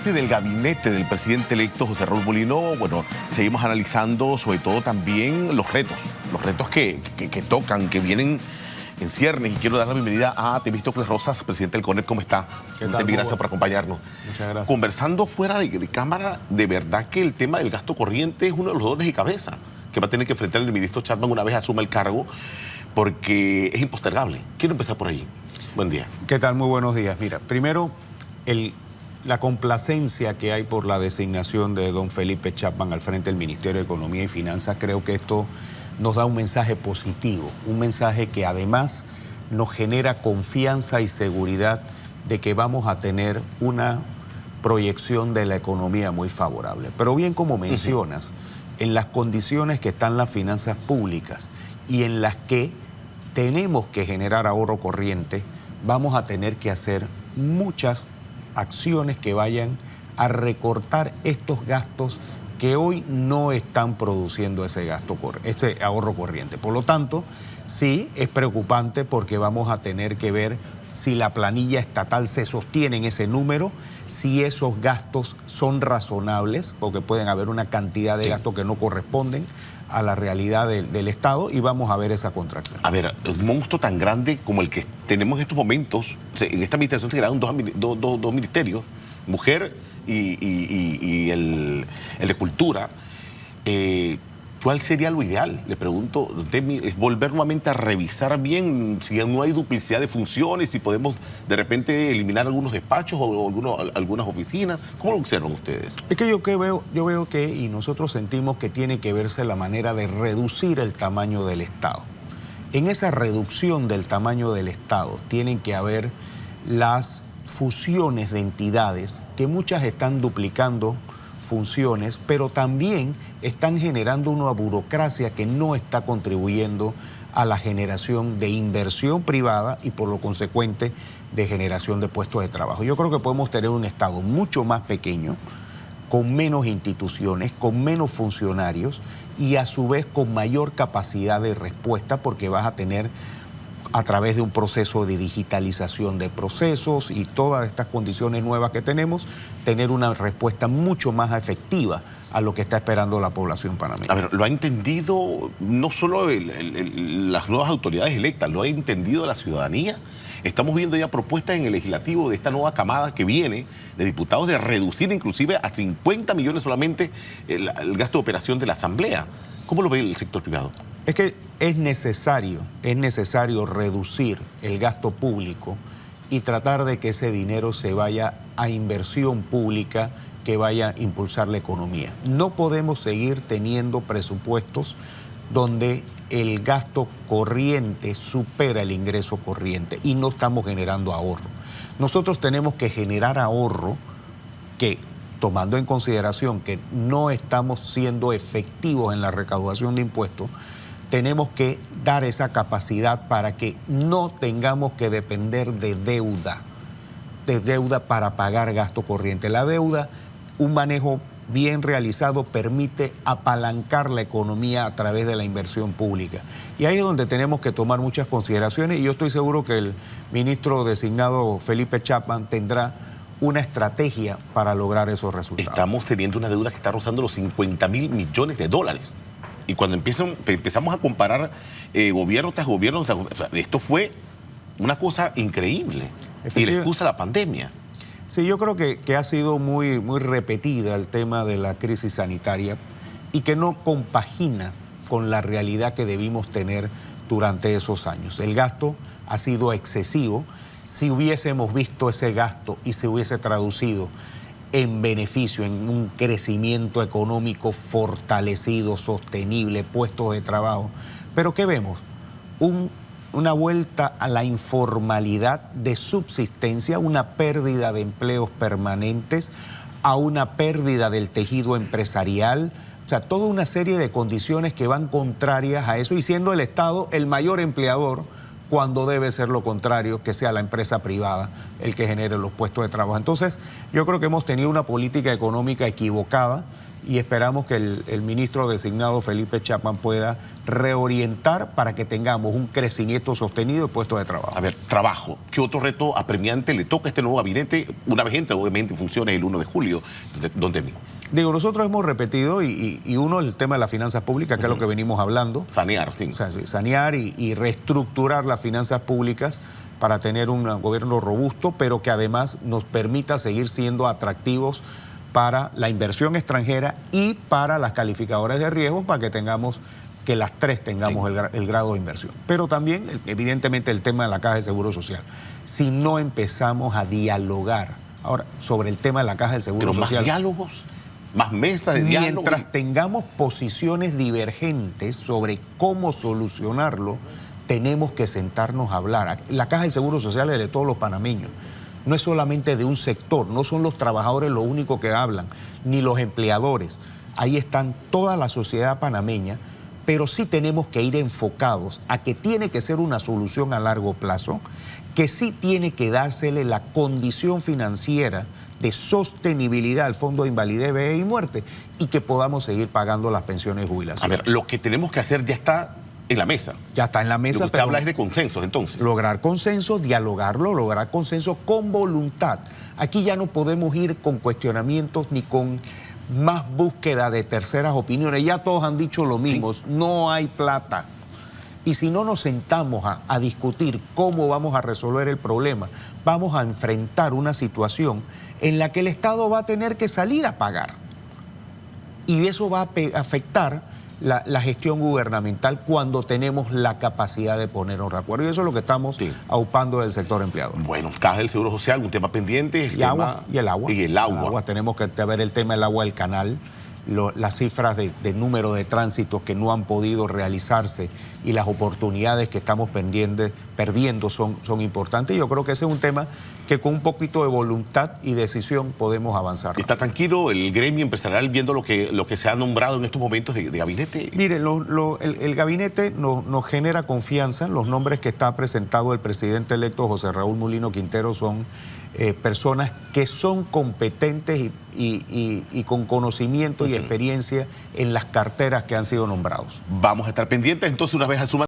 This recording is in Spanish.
parte del gabinete del presidente electo José Raúl Mulino, bueno, seguimos analizando sobre todo también los retos que tocan, que vienen en ciernes. Y quiero dar la bienvenida a Temístocles Rosas, presidente del CONEP. ¿Cómo está? Gracias por acompañarnos. Muchas gracias. Conversando fuera de cámara, de verdad que el tema del gasto corriente es uno de los dolores de cabeza que va a tener que enfrentar el ministro Chapman una vez asuma el cargo, porque es impostergable. Quiero empezar por ahí. Buen día. ¿Qué tal? Muy buenos días. Mira, primero, la complacencia que hay por la designación de don Felipe Chapman al frente del Ministerio de Economía y Finanzas, creo que esto nos da un mensaje positivo, un mensaje que además nos genera confianza y seguridad de que vamos a tener una proyección de la economía muy favorable. Pero bien, como mencionas, en las condiciones que están las finanzas públicas y en las que tenemos que generar ahorro corriente, vamos a tener que hacer muchas acciones que vayan a recortar estos gastos que hoy no están produciendo ese ahorro corriente. Por lo tanto, sí es preocupante porque vamos a tener que ver si la planilla estatal se sostiene en ese número, si esos gastos son razonables, porque pueden haber una cantidad de gastos que no corresponden a la realidad del Estado, y vamos a ver esa contracción. A ver, un monstruo tan grande como el que tenemos en estos momentos, en esta administración se crearon dos ministerios, mujer y el de cultura. ¿Cuál sería lo ideal? Le pregunto, es volver nuevamente a revisar bien si no hay duplicidad de funciones, si podemos de repente eliminar algunos despachos o algunas oficinas. ¿Cómo lo observan ustedes? Es que yo veo que, y nosotros sentimos que tiene que verse la manera de reducir el tamaño del Estado. En esa reducción del tamaño del Estado tienen que haber las fusiones de entidades, que muchas están duplicando funciones, pero también están generando una burocracia que no está contribuyendo a la generación de inversión privada y por lo consecuente de generación de puestos de trabajo. Yo creo que podemos tener un Estado mucho más pequeño, con menos instituciones, con menos funcionarios y a su vez con mayor capacidad de respuesta, porque vas a tener, a través de un proceso de digitalización de procesos y todas estas condiciones nuevas que tenemos, tener una respuesta mucho más efectiva a lo que está esperando la población panameña. A ver, lo ha entendido no solo las nuevas autoridades electas, lo ha entendido la ciudadanía. Estamos viendo ya propuestas en el legislativo de esta nueva camada que viene de diputados de reducir inclusive a 50 millones solamente el gasto de operación de la Asamblea. ¿Cómo lo ve el sector privado? Es que es necesario reducir el gasto público y tratar de que ese dinero se vaya a inversión pública que vaya a impulsar la economía. No podemos seguir teniendo presupuestos donde el gasto corriente supera el ingreso corriente y no estamos generando ahorro. Nosotros tenemos que generar ahorro que, tomando en consideración que no estamos siendo efectivos en la recaudación de impuestos, tenemos que dar esa capacidad para que no tengamos que depender de deuda para pagar gasto corriente. La deuda, un manejo bien realizado, permite apalancar la economía a través de la inversión pública. Y ahí es donde tenemos que tomar muchas consideraciones, y yo estoy seguro que el ministro designado Felipe Chapman tendrá una estrategia para lograr esos resultados. Estamos teniendo una deuda que está rozando los 50.000 millones de dólares. Y cuando empezamos a comparar gobierno tras gobierno, esto fue una cosa increíble. Y la excusa la pandemia. Sí, yo creo que ha sido muy repetida el tema de la crisis sanitaria y que no compagina con la realidad que debimos tener durante esos años. El gasto ha sido excesivo. Si hubiésemos visto ese gasto y se hubiese traducido en beneficio, en un crecimiento económico fortalecido, sostenible, puestos de trabajo. Pero ¿qué vemos? Una vuelta a la informalidad de subsistencia, una pérdida de empleos permanentes, a una pérdida del tejido empresarial. O sea, toda una serie de condiciones que van contrarias a eso, y siendo el Estado el mayor empleador, cuando debe ser lo contrario, que sea la empresa privada el que genere los puestos de trabajo. Entonces, yo creo que hemos tenido una política económica equivocada y esperamos que el ministro designado Felipe Chapman pueda reorientar para que tengamos un crecimiento sostenido de puestos de trabajo. A ver, trabajo. ¿Qué otro reto apremiante le toca a este nuevo gabinete una vez entra, obviamente, en funciones el 1 de julio? ¿Dónde? Digo, nosotros hemos repetido, y uno, el tema de las finanzas públicas, que es lo que venimos hablando. Sanear, sí. O sea, sanear y reestructurar las finanzas públicas para tener un gobierno robusto, pero que además nos permita seguir siendo atractivos para la inversión extranjera y para las calificadoras de riesgo, para que tengamos, que las tres tengamos el grado de inversión. Pero también, evidentemente, el tema de la Caja de Seguro Social. Si no empezamos a dialogar ahora sobre el tema de la Caja de Seguro Social... ¿Más diálogos? ¿Más mesas de diálogo? Mientras tengamos posiciones divergentes sobre cómo solucionarlo, tenemos que sentarnos a hablar. La Caja de Seguro Social es de todos los panameños. No es solamente de un sector, no son los trabajadores los únicos que hablan, ni los empleadores. Ahí están toda la sociedad panameña, pero sí tenemos que ir enfocados a que tiene que ser una solución a largo plazo, que sí tiene que dársele la condición financiera de sostenibilidad al Fondo de Invalidez, Vejez y Muerte, y que podamos seguir pagando las pensiones de jubilación. A ver, lo que tenemos que hacer ya está en la mesa. Ya está en la mesa. Lo que usted habla es de consensos, entonces. Lograr consenso, dialogarlo, lograr consenso con voluntad. Aquí ya no podemos ir con cuestionamientos ni con más búsqueda de terceras opiniones. Ya todos han dicho lo mismo, sí. No hay plata. Y si no nos sentamos a discutir cómo vamos a resolver el problema, vamos a enfrentar una situación en la que el Estado va a tener que salir a pagar. Y eso va a afectar la gestión gubernamental cuando tenemos la capacidad de ponernos de acuerdo. Y eso es lo que estamos aupando del sector empleado. Bueno, Caja del Seguro Social, un tema pendiente. Y agua. El agua. Tenemos que ver el tema del agua del canal. Las cifras de número de tránsitos que no han podido realizarse y las oportunidades que estamos perdiendo son importantes. Yo creo que ese es un tema que con un poquito de voluntad y decisión podemos avanzar. ¿Está tranquilo el gremio empresarial viendo lo que se ha nombrado en estos momentos de gabinete? Mire, el gabinete nos genera confianza. Los nombres que está presentado el presidente electo José Raúl Mulino Quintero son personas que son competentes y con conocimiento y experiencia en las carteras que han sido nombrados. Vamos a estar pendientes entonces una vez asuma